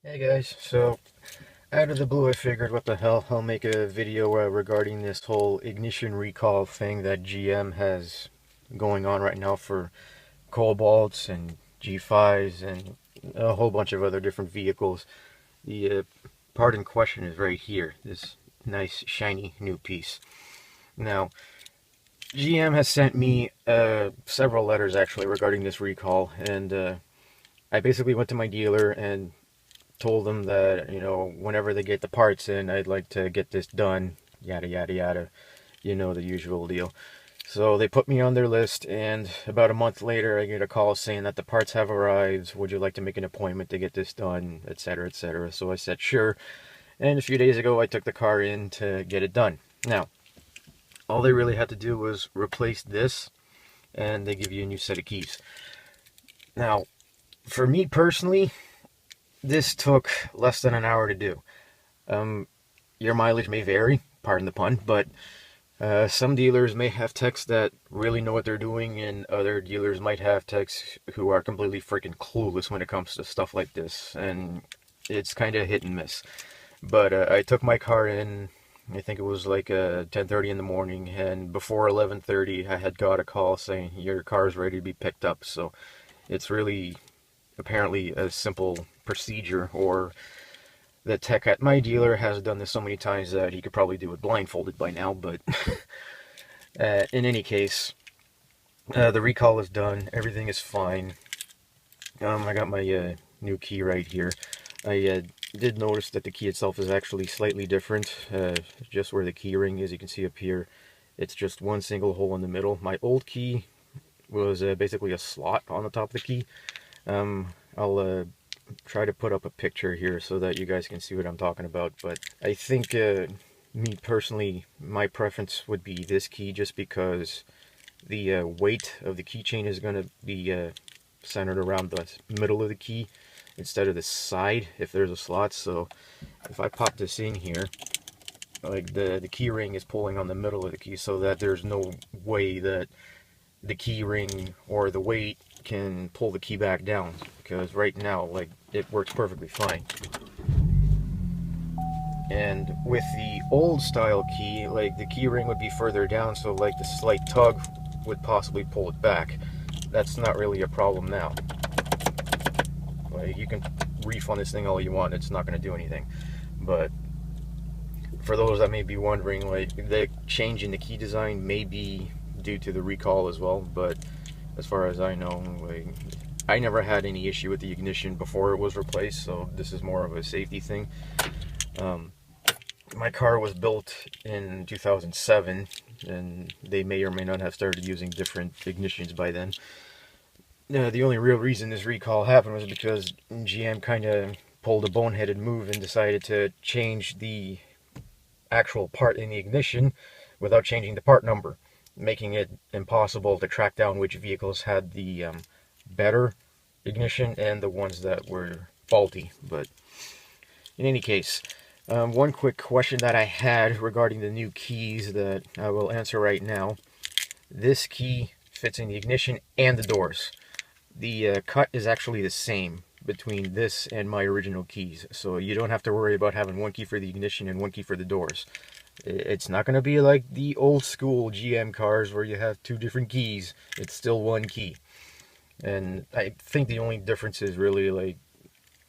Hey guys, so out of the blue I figured what the hell, I'll make a video regarding this whole ignition recall thing that GM has going on right now for Cobalts and G5s and a whole bunch of other different vehicles. The part in question is right here, this nice shiny new piece. Now, GM has sent me several letters actually regarding this recall, and I basically went to my dealer and told them that, whenever they get the parts in, I'd like to get this done, yada, yada, yada, the usual deal. So they put me on their list, and about a month later, I get a call saying that the parts have arrived. Would you like to make an appointment to get this done, etc., etc. So I said, sure. And a few days ago, I took the car in to get it done. Now, all they really had to do was replace this, and they give you a new set of keys. Now, for me personally, this took less than an hour to do. Your mileage may vary, pardon the pun, but some dealers may have techs that really know what they're doing, and other dealers might have techs who are completely freaking clueless when it comes to stuff like this, and it's kind of hit and miss. But I took my car in, I think it was like 10:30 in the morning, and before 11:30 I had got a call saying your car is ready to be picked up, so it's really apparently a simple procedure, or the tech at my dealer has done this so many times that he could probably do it blindfolded by now, but in any case, the recall is done, everything is fine. I got my new key right here. I did notice that the key itself is actually slightly different, just where the key ring is, you can see up here, it's just one single hole in the middle. My old key was basically a slot on the top of the key. I'll try to put up a picture here so that you guys can see what I'm talking about, but I think me personally, my preference would be this key, just because the weight of the keychain is going to be centered around the middle of the key instead of the side if there's a slot. So if I pop this in here, like the key ring is pulling on the middle of the key, so that there's no way that the key ring or the weight can pull the key back down, because right now, like, it works perfectly fine. And with the old style key, like, the key ring would be further down, so like the slight tug would possibly pull it back. That's not really a problem now. Like, you can reef on this thing all you want, it's not going to do anything. But for those that may be wondering, like, the change in the key design may be due to the recall as well, but as far as I know, like, I never had any issue with the ignition before it was replaced, so this is more of a safety thing. My car was built in 2007, and they may or may not have started using different ignitions by then. The only real reason this recall happened was because GM kind of pulled a boneheaded move and decided to change the actual part in the ignition without changing the part number, making it impossible to track down which vehicles had the better ignition and the ones that were faulty. But in any case, one quick question that I had regarding the new keys that I will answer right now. This key fits in the ignition and the doors. The cut is actually the same between this and my original keys, so you don't have to worry about having one key for the ignition and one key for the doors. It's not going to be like the old school GM cars where you have two different keys. It's still one key. And I think the only difference is really like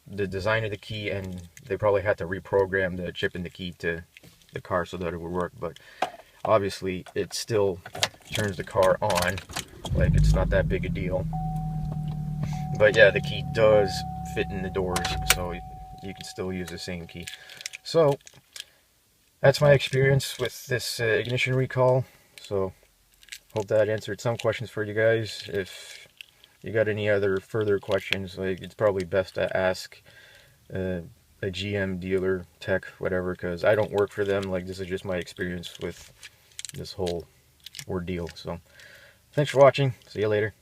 the design of the key, and they probably had to reprogram the chip in the key to the car so that it would work. But obviously it still turns the car on, like, it's not that big a deal. But yeah, the key does fit in the doors, so you can still use the same key. So that's my experience with this ignition recall. So hope that answered some questions for you guys. If you got any other further questions, like, it's probably best to ask a GM dealer, tech, whatever, because I don't work for them. Like, this is just my experience with this whole ordeal. So thanks for watching. See you later.